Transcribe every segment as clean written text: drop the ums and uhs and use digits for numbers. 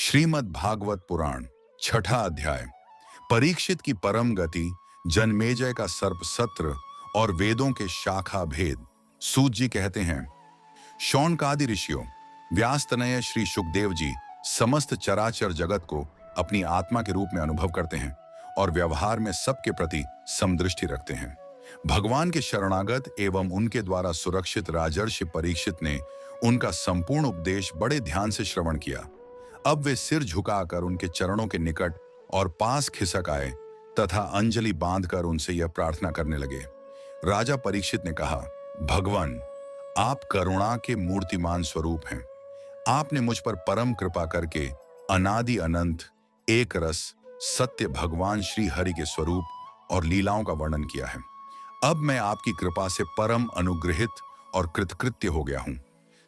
श्रीमद् भागवत पुराण छठा अध्याय। परीक्षित की परम गति, जनमेजय का सर्प सत्र और वेदों के शाखा भेद। सूत जी कहते हैं, शौनकादि ऋषियों, व्यास तनय श्री सुखदेव जी समस्त चराचर जगत को अपनी आत्मा के रूप में अनुभव करते हैं और व्यवहार में सबके प्रति समदृष्टि रखते हैं। भगवान के शरणागत एवं उनके द्वारा सुरक्षित राजर्षि परीक्षित ने उनका संपूर्ण उपदेश बड़े ध्यान से श्रवण किया। अब वे सिर झुकाकर उनके चरणों के निकट और पास खिसक आए तथा अंजलि बांधकर उनसे यह प्रार्थना करने लगे। राजा परीक्षित ने कहा, भगवान, आप करुणा के मूर्तिमान स्वरूप हैं। आपने मुझ पर परम कृपा करके अनादि अनंत एक रस सत्य भगवान श्री हरि के स्वरूप और लीलाओं का वर्णन किया है। अब मैं आपकी कृपा से परम अनुग्रहित और कृतकृत्य हो गया हूं।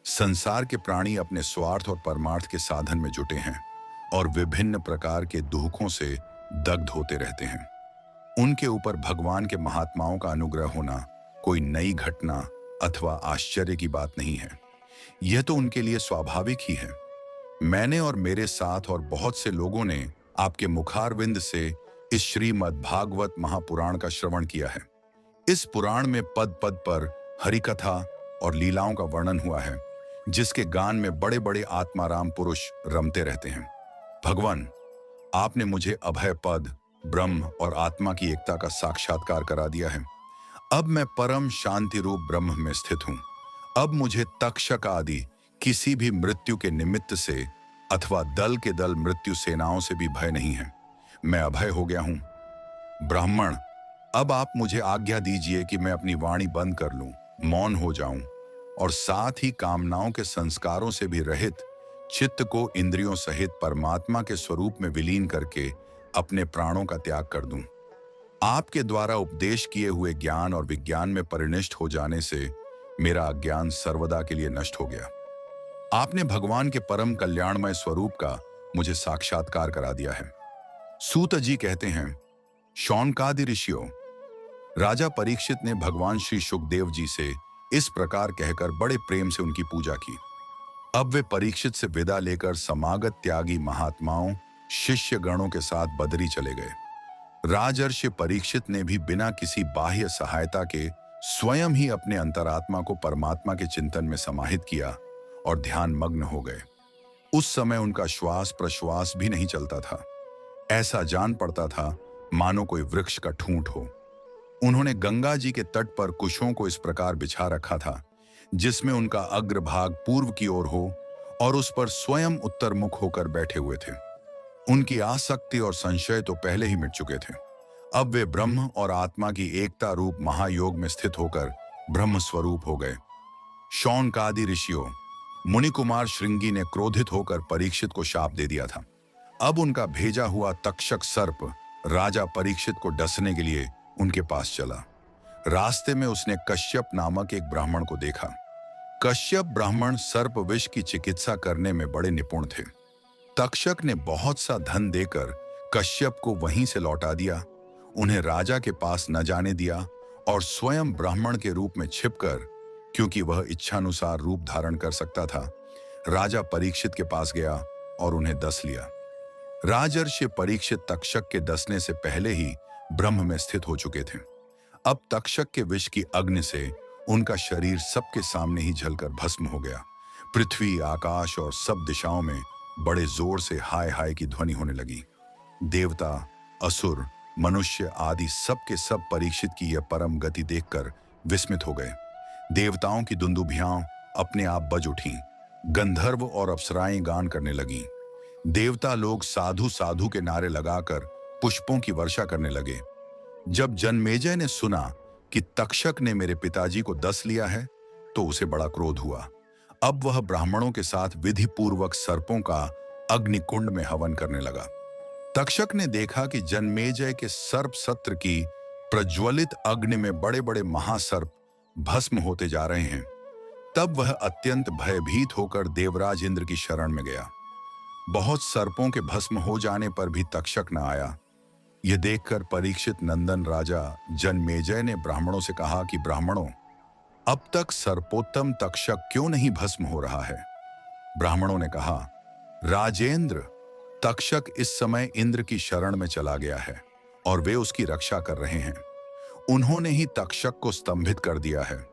संसार के प्राणी अपने स्वार्थ और परमार्थ के साधन में जुटे हैं और विभिन्न प्रकार के दुखों से दग्ध होते रहते हैं। उनके ऊपर भगवान के महात्माओं का अनुग्रह होना कोई नई घटना अथवा आश्चर्य की बात नहीं है। यह तो उनके लिए स्वाभाविक ही है। मैंने और मेरे साथ और बहुत से लोगों ने आपके मुखारविंद से इस श्रीमद् भागवत महापुराण का श्रवण किया है। इस पुराण में पद पद पर हरिकथा और लीलाओं का वर्णन हुआ है, जिसके गान में बड़े बड़े आत्माराम पुरुष रमते रहते हैं। भगवान, आपने मुझे अभय पद, ब्रह्म और आत्मा की एकता का साक्षात्कार करा दिया है। अब मैं परम शांति रूप ब्रह्म में स्थित हूं। अब मुझे तक्षक आदि किसी भी मृत्यु के निमित्त से अथवा दल के दल मृत्यु सेनाओं से भी भय नहीं है। मैं अभय हो गया हूं। ब्राह्मण, अब आप मुझे आज्ञा दीजिए कि मैं अपनी वाणी बंद कर लूं, मौन हो जाऊं और साथ ही कामनाओं के संस्कारों से भी रहित चित्त को इंद्रियों सहित परमात्मा के स्वरूप में विलीन करके अपने प्राणों का त्याग कर दूं। आपके द्वारा उपदेश किए हुए ज्ञान और विज्ञान में परिनिष्ठ हो जाने से मेरा अज्ञान सर्वदा के लिए नष्ट हो गया। आपने भगवान के परम कल्याणमय स्वरूप का मुझे साक्षात्कार करा दिया है। सूत जी कहते हैं, शौनकादि ऋषियों, राजा परीक्षित ने भगवान श्री सुखदेव जी से इस प्रकार कहकर बड़े प्रेम से उनकी पूजा की। अब वे परीक्षित से विदा लेकर समागत त्यागी महात्माओं शिष्य गणों के साथ बदरी चले गए। राजर्षि परीक्षित ने भी बिना किसी बाह्य सहायता के स्वयं ही अपने अंतरात्मा को परमात्मा के चिंतन में समाहित किया और ध्यान मग्न हो गए। उस समय उनका श्वास प्रश्वास भी नहीं चलता था। ऐसा जान पड़ता था मानो कोई वृक्ष का ठूंठ हो। उन्होंने गंगा जी के तट पर कुशों को इस प्रकार बिछा रखा था जिसमें उनका अग्रभाग पूर्व की ओर हो और उस पर स्वयं उत्तरमुख होकर बैठे हुए थे। उनकी आसक्ति और संशय तो पहले ही मिट चुके थे। अब वे ब्रह्म और आत्मा की एकता रूप महायोग में स्थित होकर ब्रह्म स्वरूप हो गए। शौनकादि ऋषियों, मुनि कुमार श्रृंगी ने क्रोधित होकर परीक्षित को शाप दे दिया था। अब उनका भेजा हुआ तक्षक सर्प राजा परीक्षित को डसने के लिए उनके पास चला। रास्ते में उसने कश्यप नामक एक ब्राह्मण को देखा। कश्यप ब्राह्मण सर्प विष की चिकित्सा करने में बड़े निपुण थे। तक्षक ने बहुत सा धन देकर कश्यप को वहीं से लौटा दिया, उन्हें राजा के पास न जाने दिया और स्वयं ब्राह्मण के रूप में छिपकर, क्योंकि वह इच्छानुसार रूप धारण कर सकता था, राजा परीक्षित के पास गया और उन्हें डस लिया। राजर्षि परीक्षित तक्षक के डसने से पहले ही ब्रह्म में स्थित हो चुके थे। अब तक्षक के विष की अग्नि से उनका शरीर सबके सामने ही जलकर भस्म हो गया। पृथ्वी, आकाश और सब दिशाओं में बड़े जोर से हाय हाय की ध्वनि होने लगी। देवता, असुर, मनुष्य आदि सब के सब परीक्षित की यह परम गति देखकर विस्मित हो गए। देवताओं की दुंदुभियां अपने आप बज उठी। गंधर्व और अप्सराएं गान करने लगीं। देवता लोग साधु साधु के नारे लगाकर पुष्पों की वर्षा करने लगे। जब जनमेजय ने सुना कि तक्षक ने मेरे पिताजी को डस लिया है तो उसे बड़ा क्रोध हुआ। अब वह ब्राह्मणों के साथ विधि पूर्वक सर्पों का अग्निकुंड में हवन करने लगा। तक्षक ने देखा कि जनमेजय के सर्प सत्र की प्रज्वलित अग्नि में बड़े बड़े महासर्प भस्म होते जा रहे हैं। तब वह अत्यंत भयभीत होकर देवराज इंद्र की शरण में गया। बहुत सर्पों के भस्म हो जाने पर भी तक्षक न आया। यह देखकर परीक्षित नंदन राजा जनमेजय ने ब्राह्मणों से कहा कि ब्राह्मणों, अब तक सर्पोत्तम तक्षक क्यों नहीं भस्म हो रहा है? ब्राह्मणों ने कहा, राजेंद्र, तक्षक इस समय इंद्र की शरण में चला गया है और वे उसकी रक्षा कर रहे हैं। उन्होंने ही तक्षक को स्तंभित कर दिया है।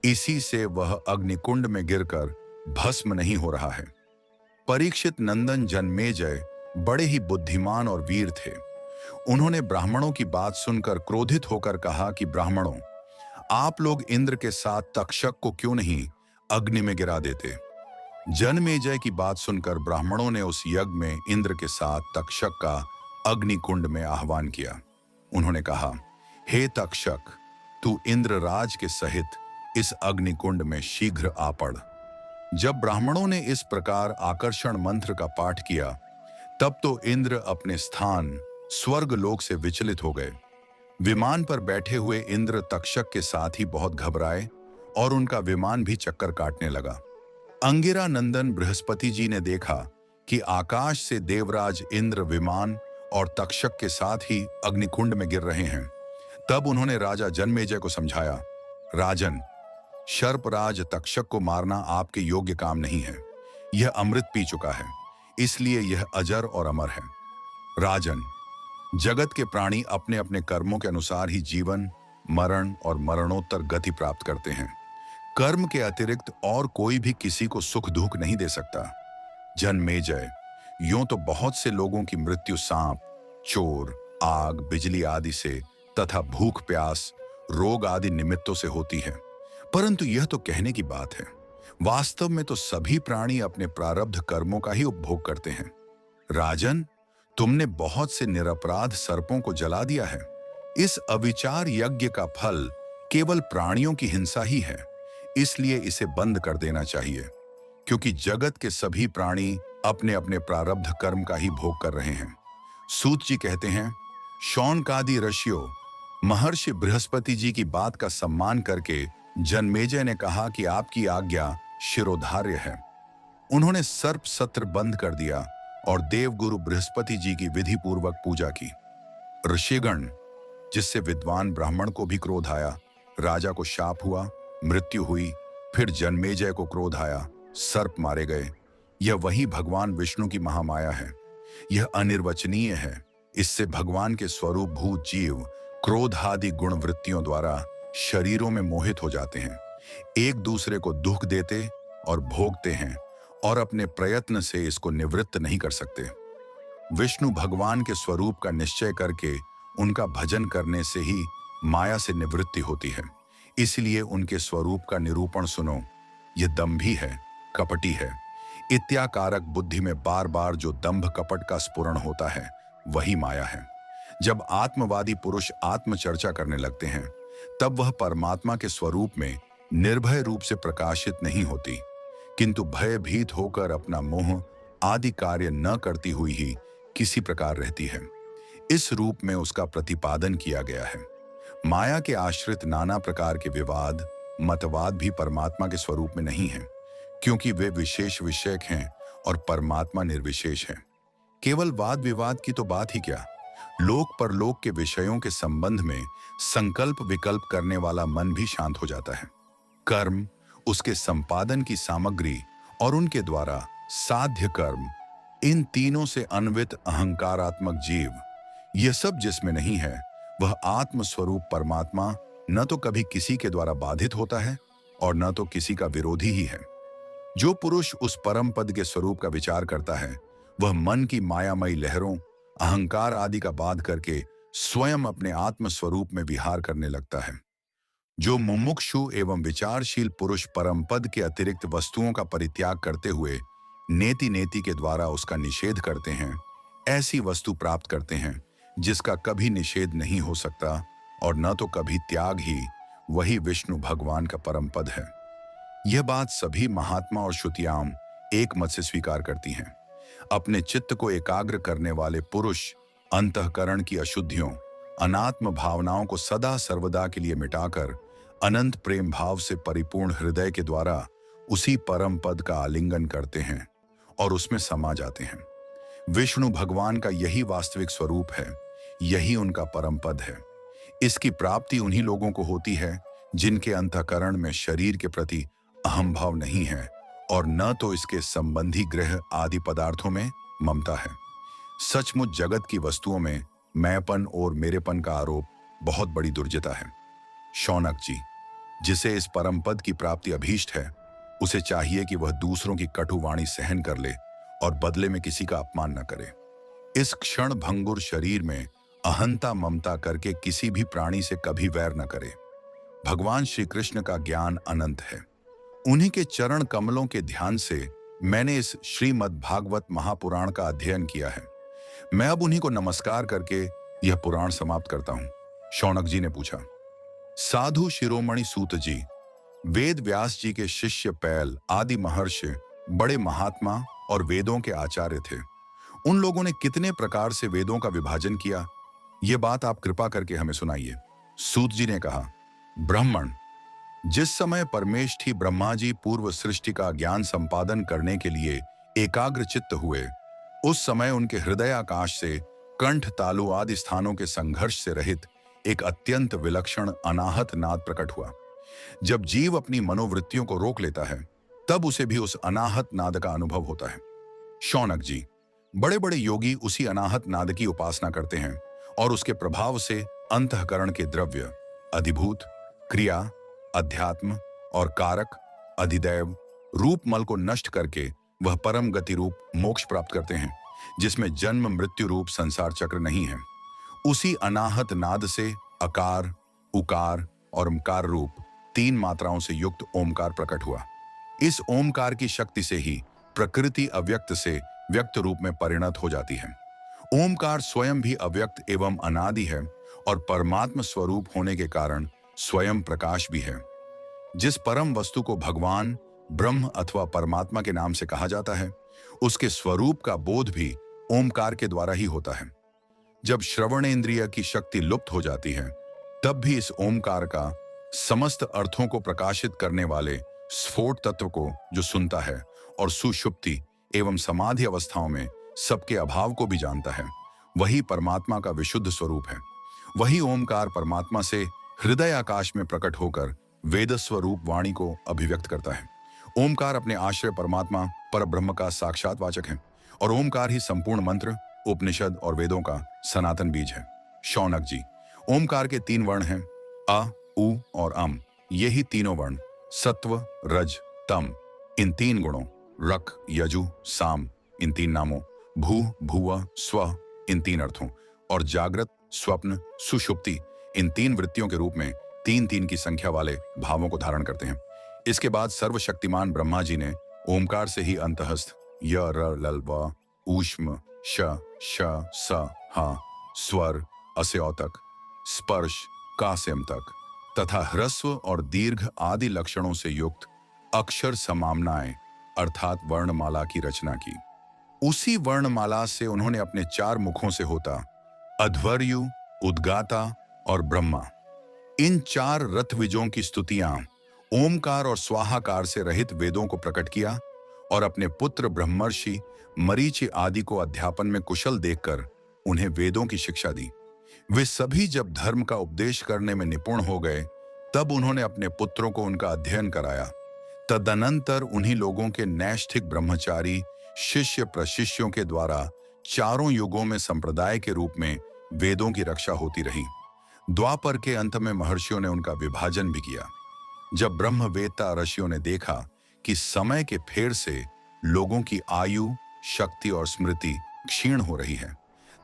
इसी से वह अग्निकुंड में गिरकर भस्म नहीं हो रहा है। परीक्षित नंदन जन्मेजय बड़े ही बुद्धिमान और वीर थे। उन्होंने ब्राह्मणों की बात सुनकर क्रोधित होकर कहा कि ब्राह्मणों, आप लोग इंद्र के साथ तक्षक को क्यों नहीं अग्नि में गिरा देते। जन्मेजय की बात सुनकर ब्राह्मणों ने उस यज्ञ में इंद्र के साथ तक्षक का अग्निकुंड में आह्वान किया। उन्होंने कहा, हे तक्षक, तू इंद्रराज के सहित इस अग्निकुंड में शीघ्र आ पड़। जब ब्राह्मणों ने इस प्रकार आकर्षण मंत्र का पाठ किया, तब तो इंद्र अपने स्थान स्वर्ग लोक से विचलित हो गए। विमान पर बैठे हुए इंद्र तक्षक के साथ ही बहुत घबराए और उनका विमान भी चक्कर काटने लगा। अंगिरा नंदन बृहस्पति जी ने देखा कि आकाश से देवराज इंद्र विमान और तक्षक के साथ ही अग्निकुंड में गिर रहे हैं। तब उन्होंने राजा जन्मेजय को समझाया, राजन, सर्पराज तक्षक को मारना आपके योग्य काम नहीं है। यह अमृत पी चुका है, इसलिए यह अजर और अमर है। राजन, जगत के प्राणी अपने अपने कर्मों के अनुसार ही जीवन, मरण और मरणोत्तर गति प्राप्त करते हैं। कर्म के अतिरिक्त और कोई भी किसी को सुख दुख नहीं दे सकता। जन्मेजय, यूं तो बहुत से लोगों की मृत्यु सांप, चोर, आग, बिजली आदि से तथा भूख प्यास, रोग आदि निमित्तों से होती है, परंतु यह तो कहने की बात है। वास्तव में तो सभी प्राणी अपने प्रारब्ध कर्मों का ही उपभोग करते हैं। राजन, तुमने बहुत से निरपराध सर्पों को जला दिया है। इस अविचार यज्ञ का फल केवल प्राणियों की हिंसा ही है, इसलिए इसे बंद कर देना चाहिए, क्योंकि जगत के सभी प्राणी अपने अपने प्रारब्ध कर्म का ही भोग कर रहे हैं। सूत जी कहते हैं, शौनकादि ऋषियों, महर्षि बृहस्पति जी की बात का सम्मान करके जन्मेजय ने कहा कि आपकी आज्ञा शिरोधार्य है। उन्होंने सर्प सत्र बंद कर दिया और देवगुरु बृहस्पति जी की विधि पूर्वक पूजा की। ऋषिगण, जिससे विद्वान ब्राह्मण को भी क्रोध आया, राजा को शाप हुआ, मृत्यु हुई, फिर जन्मेजय को क्रोध आया, सर्प मारे गए। यह वही भगवान विष्णु की महामाया है। यह अनिर्वचनीय है। इससे भगवान के स्वरूप भूत जीव क्रोध आदि गुण वृत्तियों द्वारा शरीरों में मोहित हो जाते हैं, एक दूसरे को दुख देते और भोगते हैं और अपने प्रयत्न से इसको निवृत्त नहीं कर सकते। विष्णु भगवान के स्वरूप का निश्चय करके उनका भजन करने से ही माया से निवृत्ति होती है। इसलिए उनके स्वरूप का निरूपण सुनो। यह दंभी है, कपटी है। इत्याकारक बुद्धि में बार बार जो दंभ कपट का स्फुरण होता है, वही माया है। जब आत्मवादी पुरुष आत्मचर्चा करने लगते हैं, तब वह परमात्मा के स्वरूप में निर्भय रूप से प्रकाशित नहीं होती, किंतु भयभीत होकर अपना मोह आदि कार्य न करती हुई ही किसी प्रकार रहती है। इस रूप में उसका प्रतिपादन किया गया है। माया के आश्रित नाना प्रकार के विवाद, मतवाद भी परमात्मा के स्वरूप में नहीं है, क्योंकि वे विशेष विषयक हैं और परमात्मा निर्विशेष है। केवल वाद विवाद की तो बात ही क्या, लोक परलोक के विषयों के संबंध में संकल्प विकल्प करने वाला मन भी शांत हो जाता है। कर्म, उसके संपादन की सामग्री और उनके द्वारा साध्य कर्म, इन तीनों से अन्वित अहंकारात्मक जीव, यह सब जिसमें नहीं है, वह आत्म स्वरूप परमात्मा न तो कभी किसी के द्वारा बाधित होता है और न तो किसी का विरोधी ही है। जो पुरुष उस परम पद के स्वरूप का विचार करता है, वह मन की मायामयी लहरों, अहंकार आदि का बाध करके स्वयं अपने आत्म स्वरूप में विहार करने लगता है। जो मुमुक्षु एवं विचारशील पुरुष परम पद के अतिरिक्त वस्तुओं का परित्याग करते हुए नेति नेति के द्वारा उसका निषेध करते हैं, ऐसी वस्तु प्राप्त करते हैं जिसका कभी निषेध नहीं हो सकता और न तो कभी त्याग ही वही विष्णु भगवान का परम पद है। यह बात सभी महात्मा और श्रुतियाम एक मत से स्वीकार करती हैं। अपने चित्त को एकाग्र करने वाले पुरुष अंतःकरण की अशुद्धियों, अनात्म भावनाओं को सदा सर्वदा के लिए मिटाकर अनंत प्रेम भाव से परिपूर्ण हृदय के द्वारा उसी परम पद का आलिंगन करते हैं और उसमें समा जाते हैं। विष्णु भगवान का यही वास्तविक स्वरूप है, यही उनका परम पद है। इसकी प्राप्ति उन्हीं लोगों को होती है जिनके अंतःकरण में शरीर के प्रति अहम भाव नहीं है और न तो इसके संबंधी ग्रह आदि पदार्थों में ममता है। सचमुच जगत की वस्तुओं में मैंपन और मेरेपन का आरोप बहुत बड़ी दुर्जता है। शौनक जी, जिसे इस परम पद की प्राप्ति अभीष्ट है, उसे चाहिए कि वह दूसरों की कटु वाणी सहन कर ले और बदले में किसी का अपमान न करे। इस क्षण भंगुर शरीर में अहंता ममता करके किसी भी प्राणी से कभी वैर न करे। भगवान श्री कृष्ण का ज्ञान अनंत है। उन्हीं के चरण कमलों के ध्यान से मैंने इस श्रीमद् भागवत महापुराण का अध्ययन किया है। मैं अब उन्हीं को नमस्कार करके यह पुराण समाप्त करता हूं। शौनक जी ने पूछा, साधु शिरोमणि सूत जी, वेद व्यास जी के शिष्य पैल आदि महर्षि बड़े महात्मा और वेदों के आचार्य थे। उन लोगों ने कितने प्रकार से वेदों का विभाजन किया, ये बात आप कृपा करके हमें सुनाइए। सूत जी ने कहा, ब्राह्मण, जिस समय परमेष्ठी ब्रह्मा जी पूर्व सृष्टि का ज्ञान संपादन करने के लिए एकाग्र चित्त हुए, उस समय उनके हृदय आकाश से कंठ तालु आदि स्थानों के संघर्ष से रहित एक अत्यंत विलक्षण अनाहत नाद प्रकट हुआ। जब जीव अपनी मनोवृत्तियों को रोक लेता है, तब उसे भी उस अनाहत नाद का अनुभव होता है। शौनक जी, बड़े बड़े योगी उसी अनाहत नाद की उपासना करते हैं और उसके प्रभाव से अंतःकरण के द्रव्य, अधिभूत, क्रिया, अध्यात्म और कारक, अधिदैव रूप मल को नष्ट करके वह परम गति रूप मोक्ष प्राप्त करते हैं, जिसमें जन्म मृत्यु रूप संसार चक्र नहीं है। उसी अनाहत नाद से अकार, उकार और मकार रूप 3 मात्राओं से युक्त ओमकार प्रकट हुआ। इस ओमकार की शक्ति से ही प्रकृति अव्यक्त से व्यक्त रूप में परिणत हो जाती है। ओमकार स्वयं भी अव्यक्त एवं अनादि है और परमात्म स्वरूप होने के कारण स्वयं प्रकाश भी है। जिस परम वस्तु को भगवान, ब्रह्म अथवा परमात्मा के नाम से कहा जाता है, उसके स्वरूप का बोध भी ओमकार के द्वारा ही होता है। जब श्रवण इंद्रिय की शक्ति लुप्त हो जाती है, तब भी इस ओमकार का समस्त अर्थों को प्रकाशित करने वाले स्फोट तत्व को जो सुनता है और सुषुप्ति एवं समाधि अवस्थाओं में सबके अभाव को भी जानता है, वही परमात्मा का विशुद्ध स्वरूप है। वही ओमकार परमात्मा से हृदय आकाश में प्रकट होकर वेद स्वरूप वाणी को अभिव्यक्त करता है। ओमकार अपने आश्रय परमात्मा पर ब्रह्म का साक्षात वाचक है और ओमकार ही संपूर्ण मंत्र, उपनिषद और वेदों का सनातन बीज है। शौनक जी, ओमकार के 3 वर्ण हैं, अ, उ और अम। यही तीनों वर्ण सत्व, रज, तम, इन 3 गुणों, रक, यजु, साम, इन 3 नामों, भू, भुव, स्व, इन 3 अर्थों और जागृत, स्वप्न, सुषुप्ति, इन 3 वृत्तियों के रूप में 3-3 की संख्या वाले भावों को धारण करते हैं। इसके बाद सर्वशक्तिमान ब्रह्मा जी ने ओमकार से ही अंतहस्थ य, र, लल, व, ऊष्म, श, श, स, ह, स्वर, अस्योतक, स्पर्श, कास्यम तक तथा ह्रस्व और दीर्घ आदि लक्षणों से युक्त अक्षर समामनाएं अर्थात वर्णमाला की रचना की। उसी वर्णमाला से उन्होंने अपने 4 मुखों से होता अध्वर्यु, उद्गाता और ब्रह्मा, इन 4 रथविजों की स्तुतियां ओमकार और स्वाहाकार से रहित वेदों को प्रकट किया और अपने पुत्र ब्रह्मर्षि मरीचि आदि को अध्यापन में कुशल देखकर उन्हें वेदों की शिक्षा दी। वे सभी जब धर्म का उपदेश करने में निपुण हो गए, तब उन्होंने अपने पुत्रों को उनका अध्ययन कराया। तदनंतर उन्हीं लोगों के नैष्ठिक ब्रह्मचारी शिष्य प्रशिष्यों के द्वारा चारों युगों में संप्रदाय के रूप में वेदों की रक्षा होती रही। द्वापर के अंत में महर्षियों ने उनका विभाजन भी किया। जब ब्रह्मवेत्ता ऋषियों ने देखा कि समय के फेर से लोगों की आयु, शक्ति और स्मृति क्षीण हो रही है,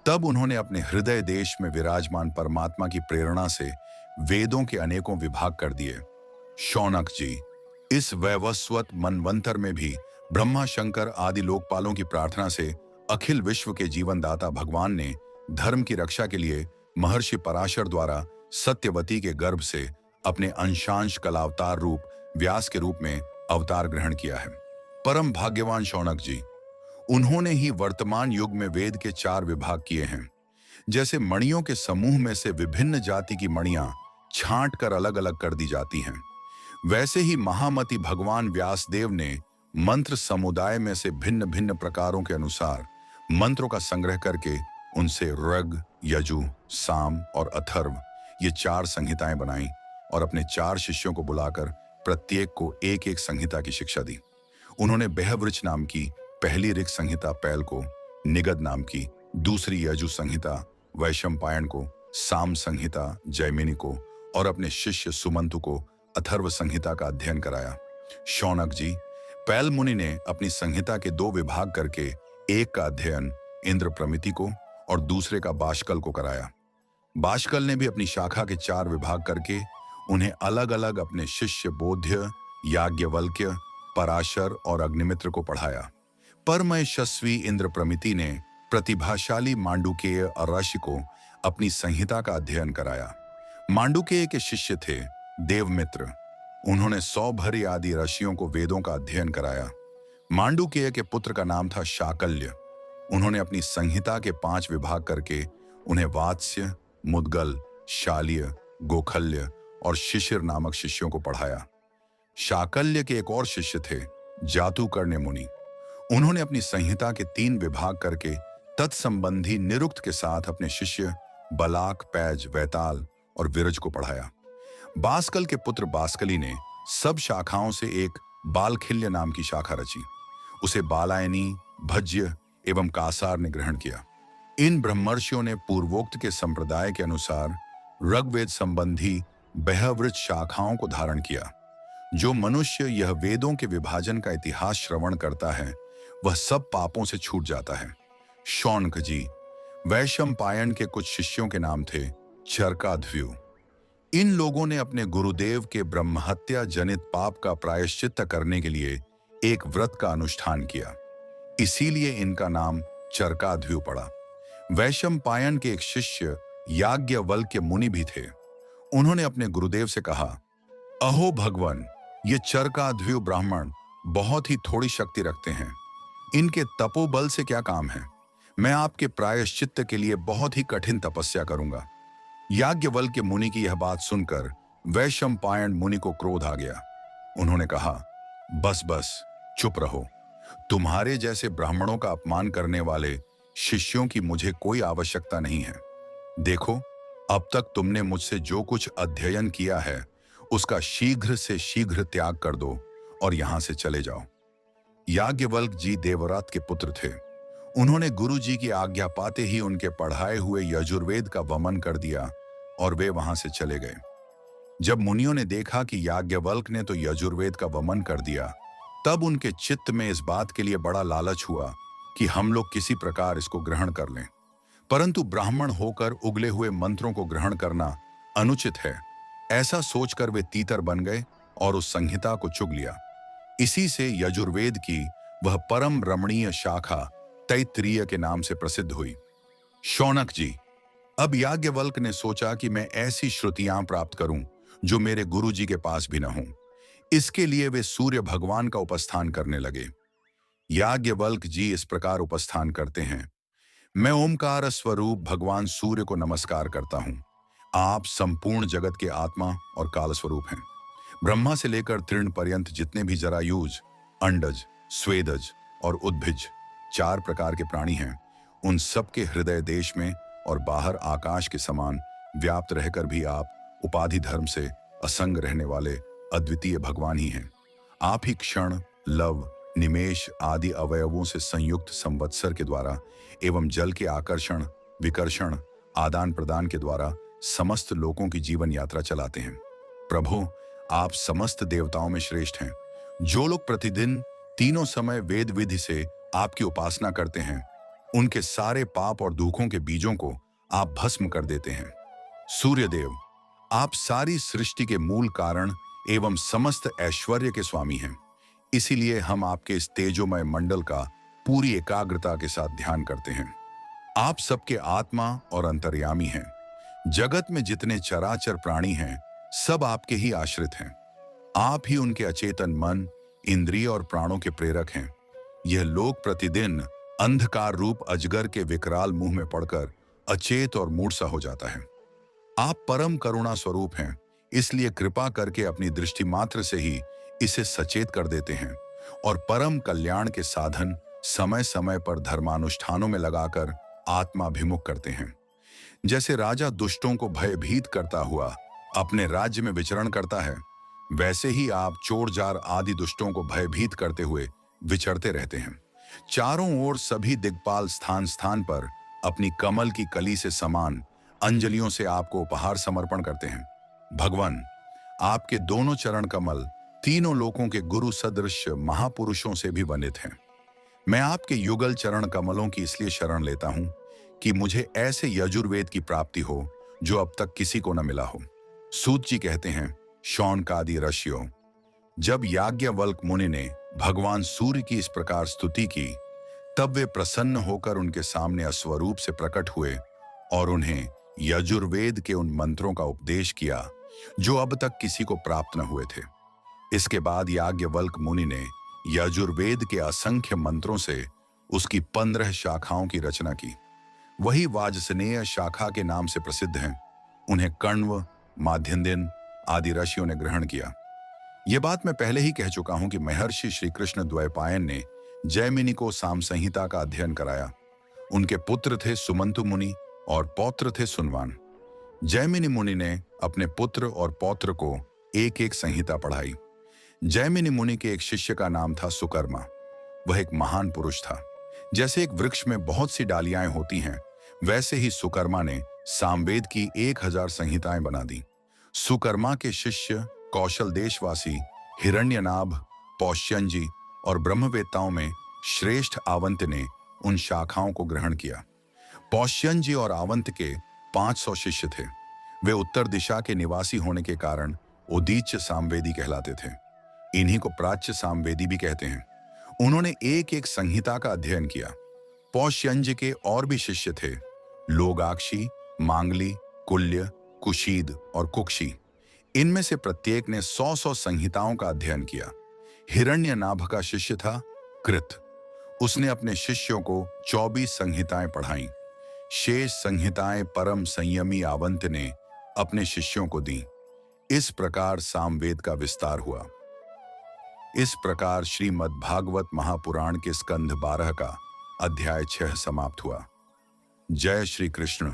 तब उन्होंने अपने हृदय देश में विराजमान परमात्मा की प्रेरणा से वेदों के अनेकों विभाग कर दिए। शौनक जी, इस वैवस्वत मनवंतर में भी ब्रह्मा शंकर आदि लोकपालों की प्रार्थना से अखिल विश्व के जीवन दाता भगवान ने धर्म की रक्षा के लिए महर्षि पराशर द्वारा सत्यवती के गर्भ से अपने अंशांश कलावतार रूप व्यास के रूप में अवतार ग्रहण किया है। परम भाग्यवान शौनक जी, उन्होंने ही वर्तमान युग में वेद के 4 विभाग किए हैं। जैसे मणियों के समूह में से विभिन्न जाति की मणियां छांट कर अलग अलग कर दी जाती हैं, वैसे ही महामति भगवान व्यासदेव ने मंत्र समुदाय में से भिन्न भिन्न प्रकारों के अनुसार मंत्रों का संग्रह करके उनसे ऋग, यजु, साम और अथर्व ये 4 संहिताएं बनाई और अपने 4 शिष्यों को बुलाकर प्रत्येक को एक एक संहिता की शिक्षा दी। उन्होंने बेहवृच नाम की पहली ऋग संहिता पैल को, निगद नाम की दूसरी यजु संहिता वैशंपायन को, साम संहिता जैमिनी को और अपने शिष्य सुमंतु को अथर्व संहिता का अध्ययन कराया। शौनक जी, पैल मुनि ने अपनी संहिता के 2 विभाग करके एक का अध्ययन इंद्रप्रमिति को और दूसरे का बाष्कल को कराया। बाष्कल ने भी अपनी शाखा के 4 विभाग करके उन्हें अलग अलग अपने शिष्य बोध्य, याज्ञवल्क्य, पराशर और अग्निमित्र को पढ़ाया। परम यशस्वी इंद्रप्रमिति ने प्रतिभाशाली मांडुकेय और ऋषि को अपनी संहिता का अध्ययन कराया। मांडुकेय के शिष्य थे देवमित्र। उन्होंने सौभरी आदि ऋषियों को वेदों का अध्ययन कराया। मांडुकेय के पुत्र का नाम था शाकल्य। उन्होंने अपनी संहिता के 5 विभाग करके उन्हें वात्स्य, मुद्गल, शाल्य, गोखल्य और शिशिर नामक शिष्यों को पढ़ाया। शाकल्य के एक और शिष्य थे जातुकर्ण्य मुनि। उन्होंने अपनी संहिता के 3 विभाग करके तत्संबंधी निरुक्त के साथ अपने शिष्य बलाक, पैज, वैताल और विरज को पढ़ाया। बाष्कल के पुत्र बाष्कली ने सब शाखाओं से एक बालखिल्य नाम की शाखा रची। उसे बालायनी, भज्य एवं कासार ने ग्रहण किया। इन ब्रह्मर्षियों ने पूर्वोक्त के संप्रदाय के अनुसार ऋग्वेद संबंधी बहवृत शाखाओं को धारण किया। जो मनुष्य यह वेदों के विभाजन का इतिहास श्रवण करता है वह सब पापों से छूट जाता है। शौनक जी, वैशंपायन के कुछ शिष्यों के नाम थे चरकाध्व्यु। इन लोगों ने अपने गुरुदेव के ब्रह्महत्या जनित पाप का प्रायश्चित्त करने के लिए एक व्रत का अनुष्ठान किया, इसीलिए इनका नाम चरकाध्व्यु पड़ा। वैशंपायन के एक शिष्य याज्ञवल्क्य मुनि भी थे। उन्होंने अपने गुरुदेव से कहा, अहो भगवान, ये चरकाध्व्यु ब्राह्मण बहुत ही थोड़ी शक्ति रखते हैं। इनके तपोबल से क्या काम है? मैं आपके प्रायश्चित्त के लिए बहुत ही कठिन तपस्या करूंगा। याज्ञवल्क्य मुनि की यह बात सुनकर वैशंपायन मुनि को क्रोध आ गया। उन्होंने कहा, बस बस, चुप रहो। तुम्हारे जैसे ब्राह्मणों का अपमान करने वाले शिष्यों की मुझे कोई आवश्यकता नहीं है। देखो, अब तक तुमने मुझसे जो कुछ अध्ययन किया है उसका शीघ्र से शीघ्र त्याग कर दो और यहां से चले जाओ। याज्ञवल्क जी देवव्रत के पुत्र थे। उन्होंने गुरु जी की आज्ञा पाते ही उनके पढ़ाए हुए यजुर्वेद का वमन कर दिया और वे वहां से चले गए। जब मुनियों ने देखा कि याज्ञवल्क ने तो यजुर्वेद का वमन कर दिया, तब उनके चित्त में इस बात के लिए बड़ा लालच हुआ कि हम लोग किसी प्रकार इसको ग्रहण कर लें। परंतु ब्राह्मण होकर उगले हुए मंत्रों को ग्रहण करना अनुचित है, ऐसा सोचकर वे तीतर बन गए और उस संहिता को चुग लिया। इसी से यजुर्वेद की वह परम रमणीय शाखा तैत्तिरीय के नाम से प्रसिद्ध हुई। शौनक जी, अब याज्ञवल्क ने सोचा कि मैं ऐसी श्रुतियां प्राप्त करूं जो मेरे गुरु जी के पास भी न हों। इसके लिए वे सूर्य भगवान का उपस्थान करने लगे। याज्ञवल्क जी इस प्रकार उपस्थान करते हैं, मैं ओमकार स्वरूप भगवान सूर्य को नमस्कार करता हूं। आप संपूर्ण जगत के आत्मा और काल स्वरूप हैं। ब्रह्मा से लेकर तृण पर्यंत जितने भी जरायुज, अंडज, स्वेदज और उद्भिज 4 प्रकार के प्राणी हैं, उन सबके हृदय देश में और बाहर आकाश के समान व्याप्त रहकर भी आप उपाधि धर्म से असंग रहने वाले अद्वितीय भगवान ही हैं। आप ही क्षण, लव, निमेष आदि अवयवों से संयुक्त संवत्सर के द्वारा एवं जल के आकर्षण, विकर्षण, आदान प्रदान के द्वारा समस्त लोगों की जीवन यात्रा चलाते हैं। प्रभु, आप समस्त देवताओं में श्रेष्ठ हैं। जो लोग प्रतिदिन तीनों समय वेद विधि से आपकी उपासना करते हैं, उनके सारे पाप और दुखों के बीजों को आप भस्म कर देते हैं। सूर्यदेव, आप सारी सृष्टि के मूल कारण एवं समस्त ऐश्वर्य के स्वामी हैं। इसीलिए हम आपके इस तेजोमय मंडल का पूरी एकाग्रता के साथ ध्यान करते हैं। आप सबके आत्मा और अंतर्यामी हैं। जगत में जितने चराचर प्राणी हैं, सब आपके ही आश्रित हैं। आप ही उनके अचेतन मन, इंद्रिय और प्राणों के प्रेरक हैं। यह लोक प्रतिदिन अंधकार रूप अजगर के विकराल मुंह में पड़कर अचेत और मूढ़ सा हो जाता है। आप परम करुणा स्वरूप हैं, इसलिए कृपा करके अपनी दृष्टि मात्र से ही इसे सचेत कर देते हैं और परम कल्याण के साधन समय समय पर धर्मानुष्ठानों में लगाकर आत्माभिमुख करते हैं। जैसे राजा दुष्टों को भयभीत करता हुआ अपने राज्य में विचरण करता है, वैसे ही आप चोर जार आदि दुष्टों को भयभीत करते हुए विचरते रहते हैं। चारों ओर सभी दिक्पाल स्थान स्थान पर अपनी कमल की कली से समान अंजलियों से आपको उपहार समर्पण करते हैं। भगवान, आपके दोनों चरण कमल तीनों लोकों के गुरु सदृश महापुरुषों से भी वंदित हैं। मैं आपके युगल चरण कमलों की इसलिए शरण लेता हूं कि मुझे ऐसे यजुर्वेद की प्राप्ति हो जो अब तक किसी को न मिला हो। सूत जी कहते हैं, शौनकादि ऋषियों, जब याज्ञवल्क मुनि ने भगवान सूर्य की इस प्रकार स्तुति की, तब वे प्रसन्न होकर उनके सामने अस्वरूप से प्रकट हुए और उन्हें यजुर्वेद के उन मंत्रों का उपदेश किया जो अब तक किसी को प्राप्त न हुए थे। इसके बाद याज्ञवल्क मुनि ने यजुर्वेद के असंख्य मंत्रों से उसकी 15 शाखाओं की रचना की। वही वाजसनेय शाखा के नाम से प्रसिद्ध हैं। उन्हें कण्व, माध्यन्दिन आदि ऋषियों ने ग्रहण किया। यह बात मैं पहले ही कह चुका हूं कि महर्षि श्री कृष्ण द्वैपायन ने जैमिनी को साम संहिता का अध्ययन कराया। उनके पुत्र थे सुमंतु मुनि और पौत्र थे सुनवान। जैमिनी मुनि ने अपने पुत्र और पौत्र को एक एक संहिता पढ़ाई। जैमिनी मुनि के एक शिष्य का नाम था सुकर्मा। वह एक महान पुरुष था। जैसे एक वृक्ष में बहुत सी डालियां होती हैं, वैसे ही सुकर्मा ने सामवेद की 1000 संहिताएं बना दी। सुकर्मा के शिष्य कौशल देशवासी हिरण्यनाभ, पौष्यंजी और ब्रह्मवेत्ताओं में श्रेष्ठ आवंत ने उन शाखाओं को ग्रहण किया। पौष्यंजी और आवंत के 500 शिष्य थे। वे उत्तर दिशा के निवासी होने के कारण उदीच्य सामवेदी कहलाते थे। इन्हीं को प्राच्य सामवेदी भी कहते हैं। उन्होंने एक एक संहिता का अध्ययन किया। पौष्यंज के और भी शिष्य थे, लोगाक्षी, मांगली, कुल्य, कुशीद और कुक्षी। इनमें से प्रत्येक ने 100-100 संहिताओं का अध्ययन किया। हिरण्यनाभ का शिष्य था कृत। उसने अपने शिष्यों को 24 संहिताएं पढ़ाईं। शेष संहिताएं परम संयमी आवंत ने अपने शिष्यों को दी। इस प्रकार सामवेद का विस्तार हुआ। इस प्रकार श्रीमद् भागवत महापुराण के स्कंध 12 का अध्याय 6 समाप्त हुआ। जय श्री कृष्ण।